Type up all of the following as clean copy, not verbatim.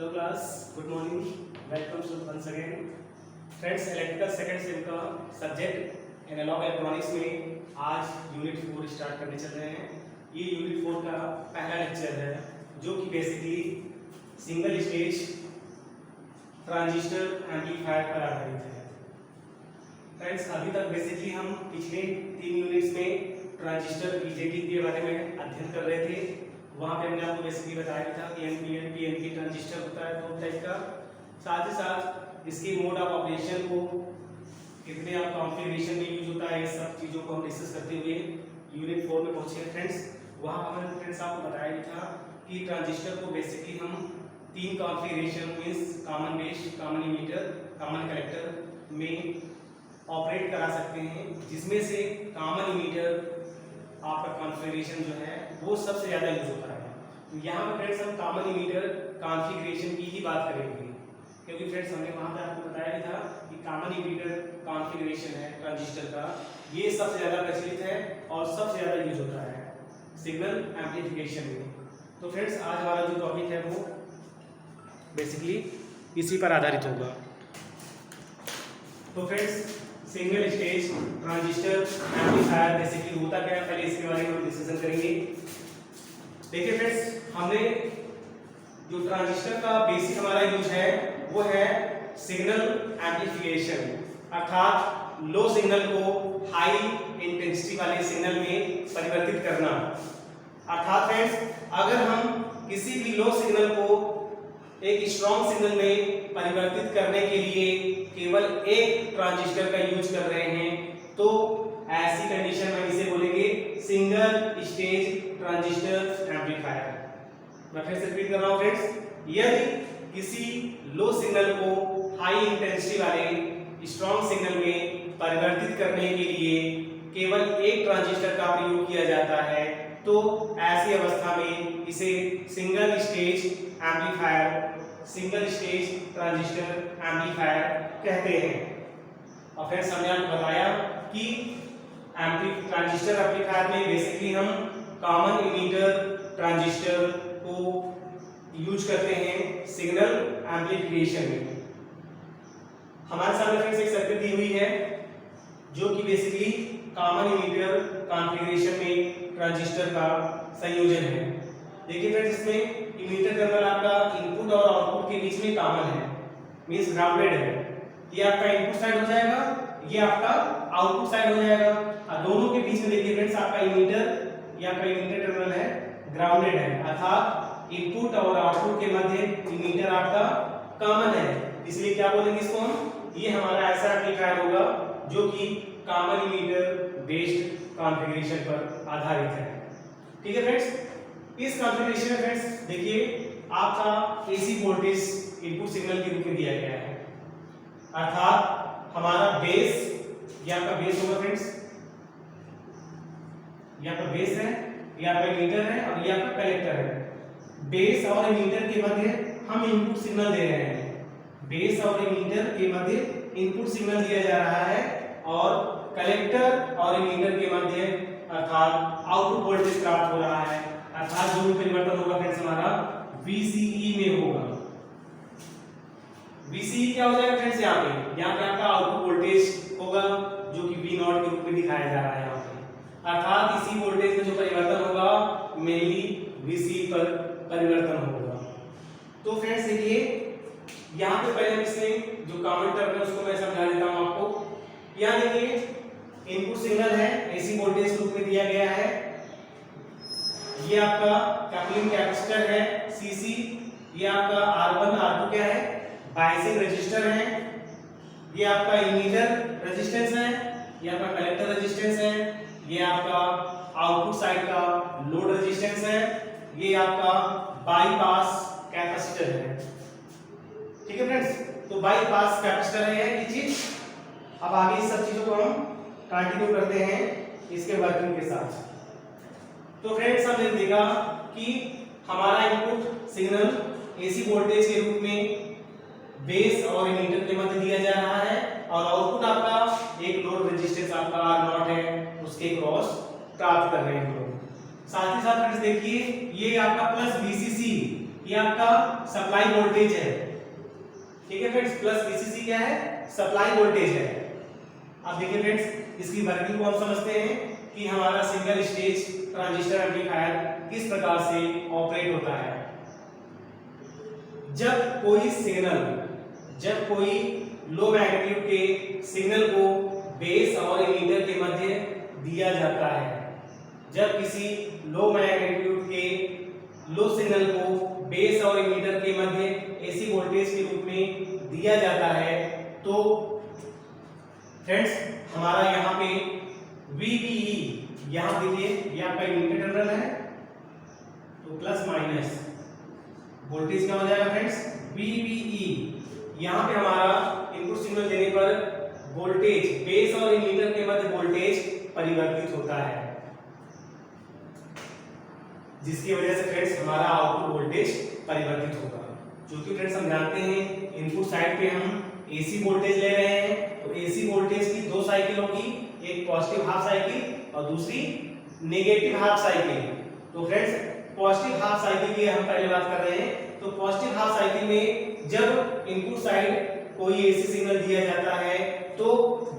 Hello class, good morning, welcome so once again. Friends, electrical second sem का subject analog electronics में आज unit 4 start करने चल रहे हैं। ये यूनिट 4 का पहला लेक्चर है जो कि basically single stage transistor amplifier पर आधारित है। फ्रेंड्स, अभी तक बेसिकली हम पिछले 3 यूनिट्स में ट्रांजिस्टर बीजेटी के बारे में अध्ययन कर रहे थे। वहाँ पे हमने आपको बेसिकली बताया था कि एनपीएन पीएनपी ट्रांजिस्टर होता है 2 टाइप का। साथ ही साथ इसकी मोड ऑफ ऑपरेशन को कितने आप कॉन्फ़िगरेशन में यूज होता है, ये सब चीज़ों को हम डिस्कस करते हुए यूनिट 4 में पहुँचे हैं। फ्रेंड्स, वहाँ हमने फ्रेंड्स आपको बताया भी था कि ट्रांजिस्टर को बेसिकली हम 3 configuration means common base, common emitter, common collector में ऑपरेट करा सकते हैं, जिसमें से कॉमन इमीटर आपका कॉन्फ़िगरेशन जो है वो सबसे ज़्यादा यूज होता है। तो यहाँ पर फ्रेंड्स हम कॉमन इमीटर कॉन्फ़िगरेशन की ही बात करेंगे, क्योंकि फ्रेंड्स हमने वहाँ पे आपको बताया था कि कॉमन इमीटर कॉन्फ़िगरेशन है ट्रांजिस्टर का, ये सबसे ज़्यादा प्रचलित है और सबसे ज़्यादा यूज होता है सिग्नल एम्पलीफिकेशन में। तो फ्रेंड्स, आज हमारा जो टॉपिक है वो बेसिकली इसी पर आधारित होगा। तो friends, single stage transistor amplifier basically होता क्या है, पहले इसके बारे में हम डिस्कशन करेंगे। देखिए फ्रेंड्स, हमने जो ट्रांजिस्टर का बेसिक हमारा यूज है वो है सिग्नल एम्पलीफिकेशन, अर्थात लो सिग्नल को हाई इंटेंसिटी वाले सिग्नल में परिवर्तित करना। अर्थात फ्रेंड्स, अगर हम किसी भी लो सिग्नल को एक स्ट्रॉन्ग सिग्नल में परिवर्तित करने के लिए केवल एक ट्रांजिस्टर का यूज कर रहे हैं, तो ऐसी कंडीशन में इसे बोलेंगे सिंगल स्टेज ट्रांजिस्टर एम्पलीफायर। मैं फिर से रिपीट कर रहा हूं फ्रेंड्स, यदि किसी लो सिग्नल को हाई इंटेंसिटी वाले स्ट्रॉन्ग सिग्नल में परिवर्तित करने के लिए केवल एक ट्रांजिस्टर का प्रयोग किया जाता है, तो ऐसी अवस्था में इसे single stage amplifier, single stage transistor amplifier कहते हैं। और फिर हमने आपको बताया कि ट्रांजिस्टर एम्पलीफायर में बेसिकली हम कॉमन इमीटर ट्रांजिस्टर को यूज करते हैं सिग्नल एम्पलीफिकेशन में। हमारे सामने फ्रेंड्स एक सर्किट दी हुई है जो कि बेसिकली कॉमन इमीटर कॉन्फ़िगरेशन में ट्रांजिस्टर का संयोजन है। देखिए फ्रेंड्स, इसमें इमीटर टर्मिनल आपका इनपुट और आउटपुट के बीच में कॉमन है, मींस ग्राउंडेड है। ये आपका इनपुट साइड हो जाएगा, ये आपका आउटपुट साइड हो जाएगा, और दोनों के बीच में देखिए फ्रेंड्स आपका इमीटर, ये आपका इमीटर टर्मिनल है, ग्राउंडेड है, अर्थात इनपुट और आउटपुट के मध्य इमीटर आपका कॉमन है। इसलिए क्या बोलेंगे इसको हम, ये हमारा ऐसा एम्पलीफायर होगा जो कि कॉमन इमीटर बेस्ड कॉन्फ़िगरेशन पर आधारित है। ठीक है फ्रेंड्स, इस कॉन्फ़िगरेशन में फ्रेंड्स देखिए आपका एसी वोल्टेज इनपुट सिग्नल के रूप में दिया गया है, अर्थात हमारा बेस, ये आपका बेस होगा फ्रेंड्स, ये आपका बेस है, ये आपका इमीटर है और ये आपका कलेक्टर है। बेस और इमीटर के मध्य हम इनपुट सिग्नल दे रहे हैं, बेस और इमीटर के मध्य इनपुट सिग्नल दिया जा रहा है, और कलेक्टर और इमीटर के मध्य अर्थात आउटपुट वोल्टेज प्राप्त हो रहा है, अर्थात जो भी परिवर्तन होगा फ्रेंड्स हमारा VCE में होगा। VCE क्या हो जाएगा फ्रेंड्स, यहाँ पे आपका आउटपुट वोल्टेज होगा जो कि V0 के रूप में दिखाया जा रहा है यहाँ पे, अर्थात इसी वोल्टेज में जो परिवर्तन होगा मेनली VCE पर परिवर्तन होगा। तो फ्रेंड्स देखिए यहाँ पे पहले हम इसमें जो कॉमन टर्म है उसको मैं समझा देता हूँ आपको। यहाँ देखिए इनपुट सिग्नल है, एसी वोल्टेज के रूप में दिया गया है, ये आपका कपलिंग कैपेसिटर है CC, ये आपका R1 R2 क्या है, बायसिंग रेजिस्टर है, ये आपका इमीटर रेजिस्टेंस है, ये आपका कलेक्टर रेजिस्टेंस है, ये आपका आउटपुट साइड का लोड रेजिस्टेंस है, ये आपका बाईपास कैपेसिटर है। ठीक है फ्रेंड्स, तो बाईपास कैपेसिटर है ये चीज। अब आगे इस सब चीजों को हम कंटिन्यू करते हैं इसके वर्किंग के साथ। तो फ्रेंड्स, हमने देखा कि हमारा इनपुट सिग्नल एसी वोल्टेज के रूप में बेस और इमीटर के मध्य दिया जा रहा है, और आउटपुट आपका एक लोड रेजिस्टेंस आपका R0 है, उसके क्रॉस प्राप्त कर रहे हैं हम लोग। साथ ही साथ फ्रेंड्स देखिए ये आपका प्लस VCC, ये आपका सप्लाई वोल्टेज है, ठीक है फ्रेंड्स, प्लस VCC क्या है, सप्लाई वोल्टेज है। अब देखिए फ्रेंड्स, इसकी वर्किंग को हम समझते हैं कि हमारा सिंगल स्टेज ट्रांजिस्टर एम्पलीफायर किस प्रकार से ऑपरेट होता है। जब कोई लो मैग्नीट्यूड के सिग्नल को बेस और एमीटर के मध्य दिया जाता है, जब किसी लो मैग्नीट्यूड के लो सिग्नल को बेस और एमीटर के मध्य एसी वोल्टेज के रूप में दिया जाता है, तो फ्रेंड्स हमारा यहाँ पे VBE, यहाँ देखिए ये आपका एमीटर टर्मिनल है, तो प्लस माइनस वोल्टेज क्या हो जाएगा फ्रेंड्स, VBE। यहाँ पे हमारा इनपुट सिग्नल देने पर वोल्टेज बेस और एमीटर के मध्य वोल्टेज परिवर्तित होता है, जिसकी वजह से फ्रेंड्स हमारा आउटपुट वोल्टेज परिवर्तित होगा। क्योंकि फ्रेंड्स हम जानते हैं इनपुट साइड पे हम AC वोल्टेज ले रहे हैं, तो AC वोल्टेज की दो साइकिल होगी, एक पॉजिटिव हाफ साइकिल और दूसरी नेगेटिव हाफ साइकिल। तो फ्रेंड्स पॉजिटिव हाफ साइकिल की हम पहले बात कर रहे हैं, तो पॉजिटिव हाफ साइकिल में जब इनपुट साइड कोई AC सिग्नल दिया जाता है तो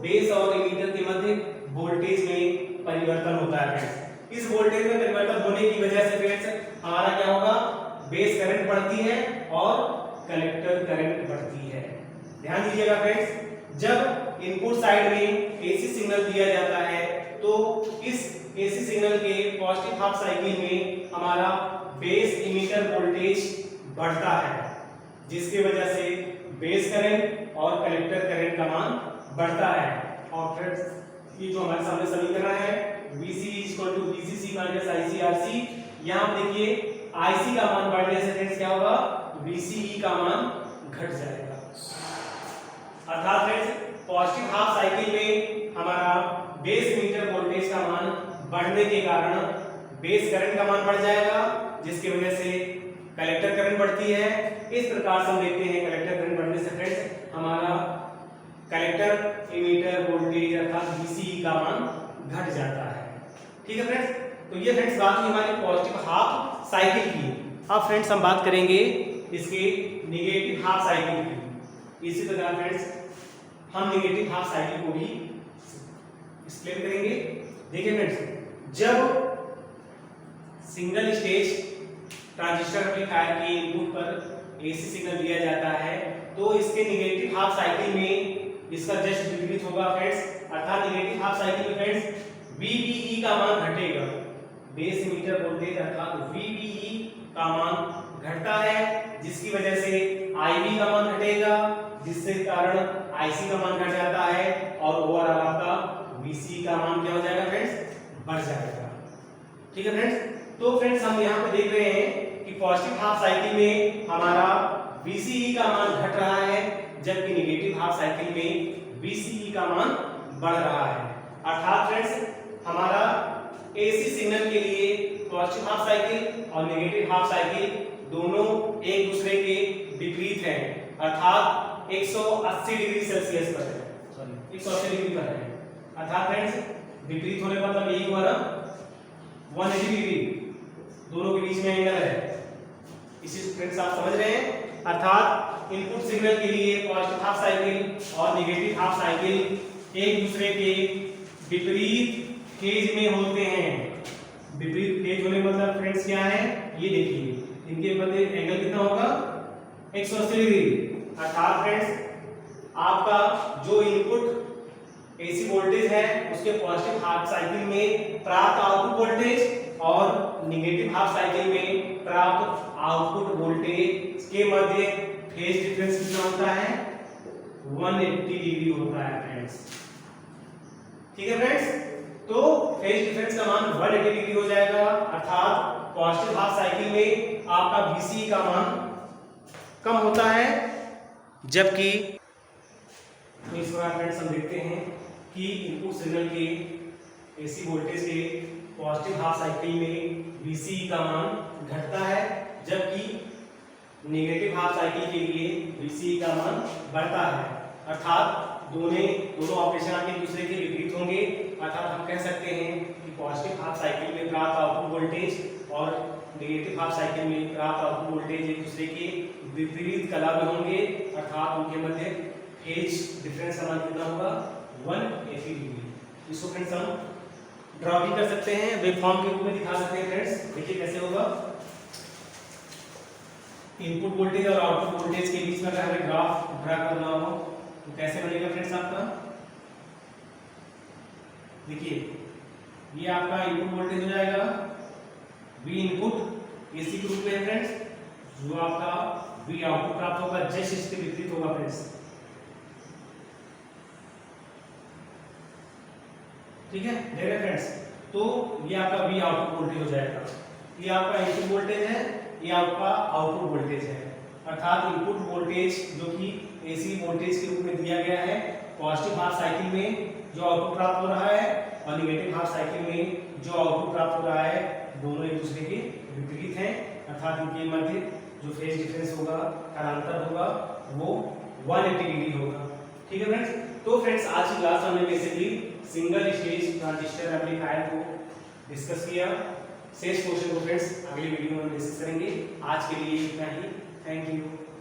बेस और एमीटर के मध्य वोल्टेज में परिवर्तन होता है फ्रेंड्स। इस वोल्टेज में परिवर्तन होने की वजह से फ्रेंड्स हमारा क्या होगा, बेस करंट बढ़ती है और कलेक्टर करंट बढ़ती है। ध्यान दीजिएगा फ्रेंड्स, जब इनपुट साइड में AC सिग्नल दिया जाता है तो इस AC सिग्नल के पॉजिटिव हाफ साइकिल में हमारा बेस एमीटर वोल्टेज बढ़ता है, जिसकी वजह से बेस करंट और कलेक्टर करंट का मान बढ़ता है। और फ्रेंड्स ये जो हमारे सामने समीकरण है VC = VCC - ICRC, यहाँ देखिए IC का मान बढ़ने से फ्रेंड्स क्या होगा, VCE का मान घट जाएगा। अर्थात फ्रेंड्स पॉजिटिव हाफ साइकिल में हमारा बेस एमीटर वोल्टेज का मान बढ़ने के कारण बेस करंट का मान बढ़ जाएगा, जिसकी वजह से कलेक्टर करंट बढ़ती है। इस प्रकार से हम देखते हैं कलेक्टर करंट बढ़ने से फ्रेंड्स हमारा कलेक्टर एमीटर वोल्टेज अर्थात VCE का मान घट जाता है। ठीक है फ्रेंड्स, तो ये फ्रेंड्स बात हुई हमारी पॉजिटिव हाफ साइकिल की। अब फ्रेंड्स हम बात करेंगे इसके नेगेटिव हाफ साइकिल की। इसी प्रकार फ्रेंड्स हम नेगेटिव हाफ साइकिल को भी एक्सप्लेन करेंगे। देखिए फ्रेंड्स, जब सिंगल स्टेज ट्रांजिस्टर एम्पलीफायर के इनपुट पर AC सिग्नल दिया जाता है तो इसके नेगेटिव हाफ साइकिल में इसका जस्ट विपरीत होगा फ्रेंड्स, अर्थात नेगेटिव हाफ साइकिल में फ्रेंड्स VBE का मान घटेगा, बेस एमीटर वोल्टेज अर्थात VBE का मान घटता है, जिसकी वजह से IB का मान घटेगा, जिससे कारण IC का मान घट जाता है और ओवरऑल आपका VCE का मान क्या हो जाएगा फ्रेंड्स, बढ़ जाएगा। ठीक है फ्रेंड्स, तो फ्रेंड्स हम यहाँ पे देख रहे हैं कि पॉजिटिव हाफ साइकिल में हमारा VCE का मान घट रहा है, जबकि नेगेटिव हाफ साइकिल में VCE का मान बढ़ रहा है। अर्थात फ्रेंड्स हमारा AC सिग्नल के लिए पॉजिटिव हाफ साइकिल और नेगेटिव हाफ साइकिल दोनों एक दूसरे के विपरीत हैं, अर्थात 180 डिग्री सेल्सियस पर है, सॉरी 180 डिग्री पर है। अर्थात फ्रेंड्स विपरीत होने का मतलब यही हुआ ना, 180 डिग्री दोनों के बीच में एंगल है। इसी फ्रेंड्स आप समझ रहे हैं, अर्थात इनपुट सिग्नल के लिए पॉजिटिव हाफ साइकिल और नेगेटिव हाफ साइकिल एक दूसरे के विपरीत फेज में होते हैं। विपरीत फेज होने का मतलब फ्रेंड्स क्या है, ये देखिए इनके मध्य एंगल कितना होगा, 180 डिग्री। अर्थात फ्रेंड्स आपका जो इनपुट AC वोल्टेज है उसके पॉजिटिव हाफ साइकिल में प्राप्त आउटपुट वोल्टेज और नेगेटिव हाफ साइकिल में प्राप्त आउटपुट वोल्टेज के मध्य फेज डिफरेंस कितना होता है, 180 डिग्री होता है फ्रेंड्स। ठीक है फ्रेंड्स, तो फेज डिफरेंस का मान 180 डिग्री हो जाएगा, अर्थात पॉजिटिव हाफ साइकिल में आपका VCE का मान कम होता है, जबकि तो इस बार फ्रेंड्स हम देखते हैं कि इनपुट सिग्नल के AC वोल्टेज के पॉजिटिव हाफ साइकिल में VCE का मान घटता है, जबकि नेगेटिव हाफ साइकिल के लिए VCE का मान बढ़ता है। अर्थात दोनों ऑपरेशन आपके दूसरे के विपरीत होंगे। अर्थात हम कह सकते हैं कि पॉजिटिव हाफ साइकिल में प्राप्त आउटपुट वोल्टेज और नेगेटिव हाफ साइकिल में प्राप्त आउटपुट वोल्टेज एक दूसरे के विपरीत कला में होंगे, अर्थात उनके मध्य फेज डिफरेंस समान कितना होगा 180 डिग्री। इसको फ्रेंड्स हम ड्रॉ भी कर सकते हैं, वेव फॉर्म के रूप में दिखा सकते हैं फ्रेंड्स। देखिए कैसे होगा, इनपुट वोल्टेज और आउटपुट वोल्टेज के बीच में अगर हमें ग्राफ ड्रा करना हो तो कैसे बनेगा फ्रेंड्स आपका। देखिए ये आपका इनपुट वोल्टेज हो जाएगा V इनपुट एसी के रूप में फ्रेंड्स, जो आपका V आउटपुट प्राप्त होगा जस्ट इसके विपरीत होगा फ्रेंड्स। ठीक है, देख रहे फ्रेंड्स, तो ये आपका V आउटपुट वोल्टेज हो जाएगा। ये आपका इनपुट वोल्टेज है, ये आपका आउटपुट वोल्टेज है, अर्थात इनपुट वोल्टेज जो कि एसी वोल्टेज के रूप में दिया गया है, पॉजिटिव हाफ साइकिल में जो आउटपुट प्राप्त हो रहा है और नेगेटिव हाफ साइकिल में जो आउटपुट प्राप्त हो रहा है, दोनों एक दूसरे के विपरीत हैं, अर्थात इनके मध्य जो फेज डिफरेंस होगा, कालांतर होगा, वो 180 डिग्री होगा। ठीक है फ्रेंड्स, तो फ्रेंड्स आज की क्लास हमने basically single stage transistor amplifier को डिस्कस किया। शेष क्वेश्चन को फ्रेंड्स अगली वीडियो में डिस्कस करेंगे। आज के लिए इतना ही, थैंक यू।